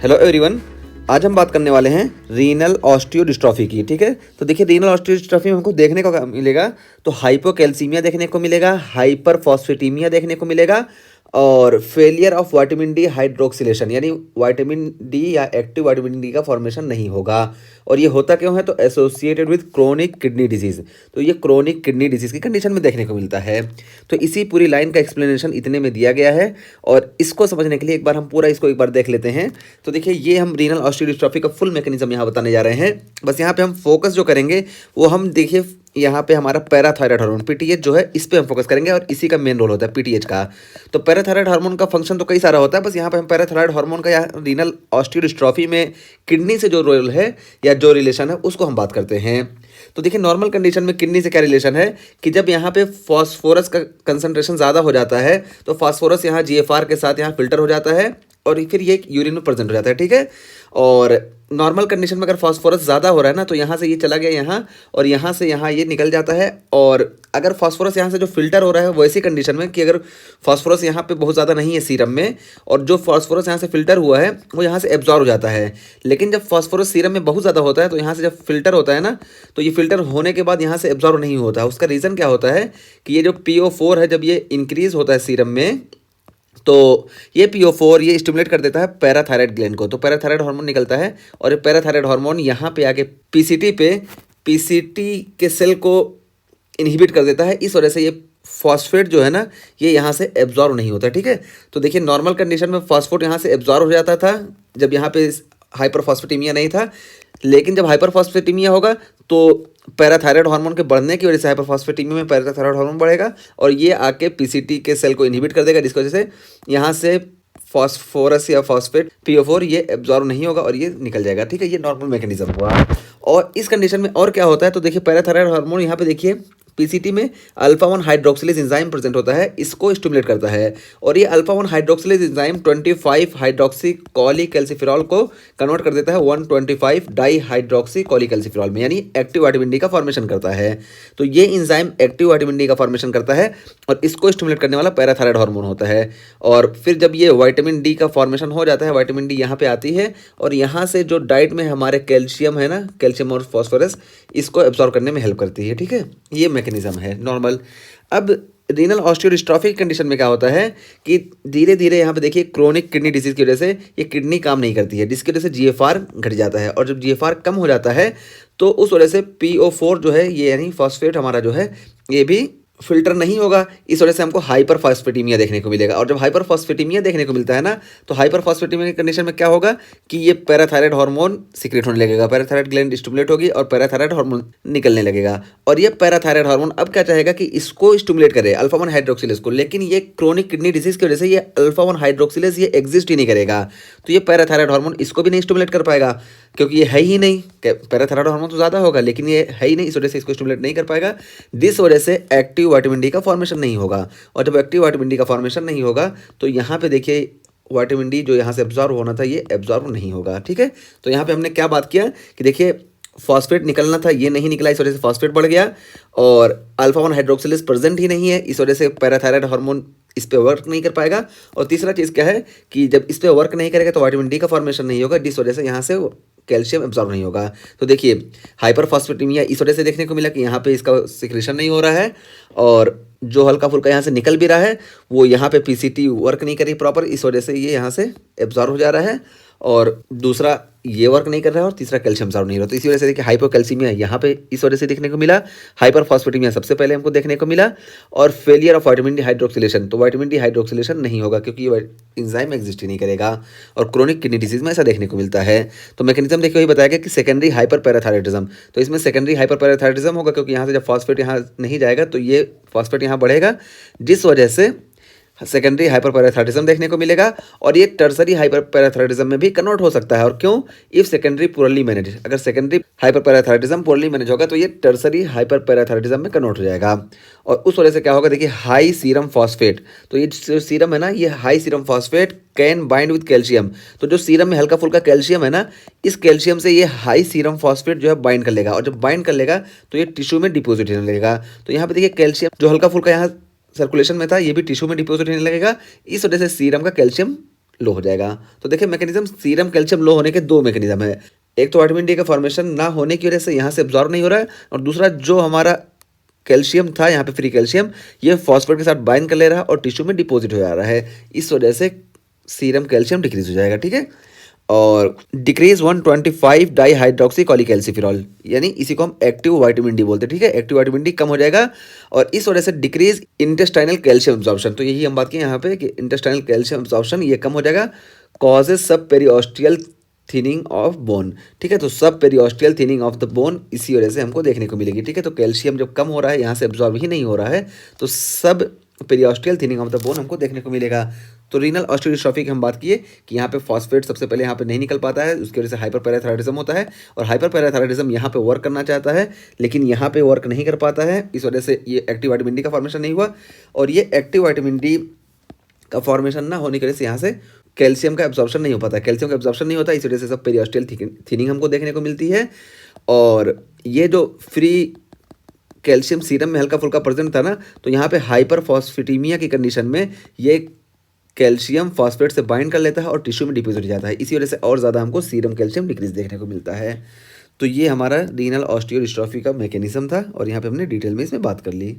Hello everyone. आज हम बात करने वाले हैं रीनल ऑस्टियोडिस्ट्रॉफी की। ठीक है, तो देखिए रीनल ऑस्टियोडिस्ट्रॉफी में हमको देखने को क्या मिलेगा, तो हाइपोकैल्सीमिया देखने को मिलेगा, हाइपरफॉस्फेटीमिया देखने को मिलेगा और failure of vitamin D hydroxylation, यानी विटामिन डी या एक्टिव विटामिन डी का फॉर्मेशन नहीं होगा। और ये होता क्यों है, तो associated with chronic kidney disease. तो ये क्रोनिक किडनी डिजीज की कंडीशन में देखने को मिलता है। तो इसी पूरी लाइन का एक्सप्लेनेशन इतने में दिया गया है और इसको समझने के लिए एक बार हम पूरा इसको एक बार देख लेते हैं। तो देखिए ये हम रीनल ऑस्टियोडिस्ट्रॉफी का फुल मैकेनिज्म यहाँ बताने जा रहे हैं। बस यहाँ पे हम फोकस जो करेंगे वो हम देखिए यहाँ पे हमारा पैराथायराइड हार्मोन पीटीएच जो है इस पे हम फोकस करेंगे और इसी का मेन रोल होता है पीटीएच का। तो पैराथायराइड हार्मोन का फंक्शन तो कई सारा होता है, बस यहाँ पे हम पैराथायराइड हार्मोन का या रीनल ऑस्टियोडिस्ट्रॉफी में किडनी से जो रोल है या जो रिलेशन है उसको हम बात करते हैं। तो देखिए नॉर्मल कंडीशन में किडनी से क्या रिलेशन है कि जब यहाँ पे फॉस्फोरस का कंसंट्रेशन ज़्यादा हो जाता है तो फास्फोरस यहाँ जीएफआर के साथ यहाँ फिल्टर हो जाता है और फिर ये यूरिन में प्रेजेंट हो जाता है। ठीक है, और नॉर्मल कंडीशन में अगर फास्फोरस ज़्यादा हो रहा है ना तो यहाँ से ये चला गया यहाँ और यहाँ से यहाँ ये निकल जाता है। और अगर फास्फोरस यहाँ से जो फिल्टर हो रहा है वैसी कंडीशन में कि अगर फास्फोरस यहाँ पे बहुत ज़्यादा नहीं है सीरम में और जो फास्फोरस यहाँ से फिल्टर हुआ है वो यहाँ से एब्जॉर्ब हो जाता है। लेकिन जब फास्फोरस सीरम में बहुत ज़्यादा होता है तो यहाँ से जब फिल्टर होता है ना तो ये फिल्टर होने के बाद यहाँ से एब्जॉर्ब नहीं होता है। उसका रीज़न क्या होता है कि ये जो PO4 है जब ये इंक्रीज़ होता है सीरम में तो ये PO4 ये स्टिमुलेट कर देता है पैराथायराइड ग्लैंड को। तो पैराथायराइड हार्मोन निकलता है और ये पैराथायराइड हार्मोन यहाँ पे आके पीसीटी के सेल को इनहिबिट कर देता है। इस वजह से ये फॉस्फेट जो है ना ये यहाँ से एब्जॉर्ब नहीं होता। ठीक है, तो देखिए नॉर्मल कंडीशन में फॉस्फेट यहाँ से एब्जॉर्ब हो जाता था जब यहाँ पे हाइपरफॉस्फेटीमिया नहीं था। लेकिन जब हाइपरफॉस्फेटीमिया होगा तो पैराथायराइड हार्मोन के बढ़ने की वजह से हाइपरफॉस्फेटीमिया में पैराथायराइड हार्मोन बढ़ेगा और ये आके पीसीटी के सेल को इनहिबिट कर देगा, जिसकी वजह से यहाँ से फॉस्फोरस या फॉस्फेट PO4 ये एब्जॉर्ब नहीं होगा और ये निकल जाएगा। ठीक है, ये नॉर्मल मैकेनिज्म हुआ। और इस कंडीशन में और क्या होता है, तो देखिए पैराथायराइड हार्मोन यहाँ पे देखिए पीसीटी में अल्फा 1 हाइड्रोक्सिलेज एंजाइम प्रेजेंट होता है, इसको स्टिमुलेट करता है। और ये अल्फा 1 हाइड्रोक्सिलेज एंजाइम 25 हाइड्रोक्सी कॉलीकैल्सिफेरॉल को कन्वर्ट कर देता है 125 डाई हाइड्रोक्सी कॉलीकैल्सिफेरॉल में, यानी एक्टिव विटामिन डी का फॉर्मेशन करता है। तो ये एंजाइम एक्टिव विटामिन डी का फॉर्मेशन करता है और इसको स्टिमुलेट करने वाला पैराथायराइड हार्मोन होता है। और फिर जब ये विटामिन डी का फॉर्मेशन हो जाता है, विटामिन डी यहाँ पे आती है और यहाँ से जो डाइट में हमारे कैल्शियम है ना, कैल्शियम और फॉस्फोरस, इसको एब्जॉर्ब करने में हेल्प करती है। ठीक है, ये मैकेनिज्म है नॉर्मल। अब रीनल ऑस्टियोडिस्ट्रॉफी कंडीशन में क्या होता है कि धीरे धीरे यहाँ पे देखिए क्रोनिक किडनी डिजीज की वजह से ये किडनी काम नहीं करती है, जिसकी वजह से GFR घट जाता है। और जब GFR कम हो जाता है तो उस वजह से PO4 जो है ये यानी फॉस्फेट हमारा जो है ये भी फिल्टर नहीं होगा। इस वजह से हमको हाइपरफॉस्फेटीमिया देखने को मिलेगा। और जब हाइपरफॉस्फेटीमिया देखने को मिलता है ना तो हाइपरफॉस्फेटीमिया की कंडीशन में क्या होगा कि ये पैराथायराइड हार्मोन सीक्रेट होने लगेगा, पैराथायराइड ग्लैंड स्टिमुलेट होगी और पैराथायराइड हार्मोन निकलने लगेगा। और ये पैराथायराइड हार्मोन अब क्या चाहेगा कि इसको स्टिमुलेट करे अल्फा 1 हाइड्रोक्सिलेज को, लेकिन ये क्रोनिक किडनी डिजीज की वजह से ये अल्फा 1 हाइड्रोक्सिलेज ये एग्जिस्ट ही नहीं करेगा। तो ये पैराथायराइड हार्मोन इसको भी नहीं स्टिमुलेट कर पाएगा क्योंकि ये है ही नहीं। पैराथायराइड हार्मोन तो ज़्यादा होगा लेकिन ये है ही नहीं, इस वजह से इसको स्टिमुलेट नहीं कर पाएगा, जिस वजह से एक्टिव विटामिन डी का फॉर्मेशन नहीं होगा। और जब एक्टिव विटामिन डी का फॉर्मेशन नहीं होगा तो यहाँ पे देखिए विटामिन डी जो यहाँ से एब्जॉर्ब होना था ये एब्जॉर्ब नहीं होगा। ठीक है, तो यहाँ पे हमने क्या बात किया कि देखिए फॉस्फेट निकलना था, ये नहीं निकला, इस वजह से फॉस्फेट बढ़ गया और अल्फा 1 हाइड्रोक्सिलेज प्रेजेंट ही नहीं है, इस वजह से पैराथायराइड हार्मोन इस पे वर्क नहीं कर पाएगा। और तीसरा चीज़ क्या है कि जब इस पे वर्क नहीं करेगा तो विटामिन डी का फॉर्मेशन नहीं होगा, जिस वजह से यहाँ से कैल्शियम एब्जॉर्ब नहीं होगा। तो देखिए हाइपरफॉस्फेटीमिया इस वजह से देखने को मिला कि यहाँ पे इसका सिक्रेशन नहीं हो रहा है और जो हल्का फुल्का यहाँ से निकल भी रहा है वो यहाँ पे पीसीटी वर्क नहीं करी प्रॉपर, इस वजह से ये यहाँ से एब्जॉर्ब हो जा रहा है। और दूसरा ये वर्क नहीं कर रहा है और तीसरा कैल्शियम एब्जॉर्ब नहीं हो रहा। तो इसी वजह से देखिए हाइपोकैल्सीमिया यहाँ पे इस वजह से देखने को मिला, हाइपरफॉस्फेटीमिया सबसे पहले हमको देखने को मिला और failure of vitamin D hydroxylation, तो विटामिन डी हाइड्रोक्सिलेशन नहीं होगा क्योंकि ये एंजाइम एग्जिस्ट ही नहीं करेगा। और क्रोनिक किडनी डिजीज में ऐसा देखने को मिलता है। तो मैकेनिज्म देखिए वही बताया गया कि सेकेंडरी हाइपर पैराथायराइडिज्म, तो इसमें सेकेंडरी हाइपर पैराथायराइडिज्म होगा क्योंकि यहाँ से जब फॉस्फेट यहाँ नहीं जाएगा तो ये फॉस्फेट यहाँ बढ़ेगा, जिस वजह से सेकेंडरी हाइपरपैराथायराइडिज्म देखने को मिलेगा। और ये टर्सरी हाइपरपैराथायराइडिज्म में भी कन्वर्ट हो सकता है। और क्यों? इफ सेकेंडरी पुअरली मैनेज, अगर सेकेंडरी हाइपरपैराथायराइडिज्म पुअरली मैनेज होगा तो ये टर्सरी हाइपरपैराथायराइडिज्म में कन्वर्ट हो जाएगा। और उस वजह से क्या होगा, देखिए हाई सीरम फॉस्फेट, तो ये जो सीरम है ना, ये high serum phosphate can bind with calcium, तो जो सीरम में हल्का फुल्का कैल्शियम है ना, इस कैल्शियम से ये हाई सीरम फॉस्फेट जो है बाइंड कर लेगा। और जब बाइंड कर लेगा तो ये टिश्यू में डिपोजिट होने लगेगा। तो यहाँ पे देखिए कैल्शियम जो हल्का फुल्का यहाँ सर्कुलेशन में था ये भी टिश्यू में डिपोजिट होने लगेगा। इस वजह से सीरम का कैल्शियम लो हो जाएगा। तो देखिए मैकेनिज्म, सीरम कैल्शियम लो होने के दो मैकेनिज्म है। एक तो विटामिन डी का फॉर्मेशन ना होने की वजह से यहाँ से एब्जॉर्ब नहीं हो रहा है, और दूसरा जो हमारा कैल्शियम था यहाँ पे फ्री कैल्शियम, ये फॉस्फेट के साथ बाइंड कर ले रहा है और टिश्यू में डिपॉजिट हो जा रहा है, इस वजह से सीरम कैल्शियम डिक्रीज हो जाएगा। ठीक है, और डिक्रीज 125 डाई हाइड्रोक्सी कॉलीकैल्सिफिरॉल, यानी इसी को हम एक्टिव विटामिन डी बोलते हैं। ठीक है, एक्टिव विटामिन डी कम हो जाएगा और इस वजह से डिक्रीज इंटेस्टाइनल कैल्शियम एब्जॉर्प्शन। तो यही हम बात की यहाँ पे कि इंटेस्टाइनल कैल्शियम एब्जॉर्प्शन ये कम हो जाएगा, कॉजेज सब पेरियोस्टियल थिनिंग ऑफ बोन। ठीक है, तो सब periosteal thinning of the bone इसी वजह से हमको देखने को मिलेगी। ठीक है, तो कैल्शियम जब कम हो रहा है, यहाँ से एब्जॉर्ब ही नहीं हो रहा है, तो सब periosteal thinning of the bone हमको देखने को मिलेगा। तो रीनल ऑस्टियोडिस्ट्रॉफी की हम बात किए कि यहाँ पे फॉस्फेट सबसे पहले यहाँ पे नहीं निकल पाता है, उसकी वजह से हाइपरपैराथायराइडिज्म होता है, और हाइपरपैराथायराइडिज्म यहाँ पे वर्क करना चाहता है लेकिन यहाँ पे वर्क नहीं कर पाता है, इस वजह से ये एक्टिव विटामिन डी का फॉर्मेशन नहीं हुआ, और ये एक्टिव विटामिन डी का फॉर्मेशन ना होने की वजह से यहाँ से कैल्शियम का एब्जॉर्प्शन नहीं हो पाता, कैल्शियम का एब्जॉर्प्शन नहीं होता, इस वजह से सब पेरियोस्टियल थिनिंग हमको देखने को मिलती है। और ये जो फ्री कैल्शियम सीरम में हल्का फुल्का प्रेजेंट था ना, तो यहाँ पे हाइपर फॉस्फेटीमिया की कंडीशन में ये कैल्शियम फॉस्फेट से बाइंड कर लेता है और टिश्यू में डिपॉजिट हो जाता है, इसी वजह से और ज़्यादा हमको सीरम कैल्शियम डिक्रीज देखने को मिलता है। तो ये हमारा रीनल ऑस्टियोडिस्ट्रॉफी का मैकेनिज्म था और यहाँ पे हमने डिटेल में इसमें बात कर ली।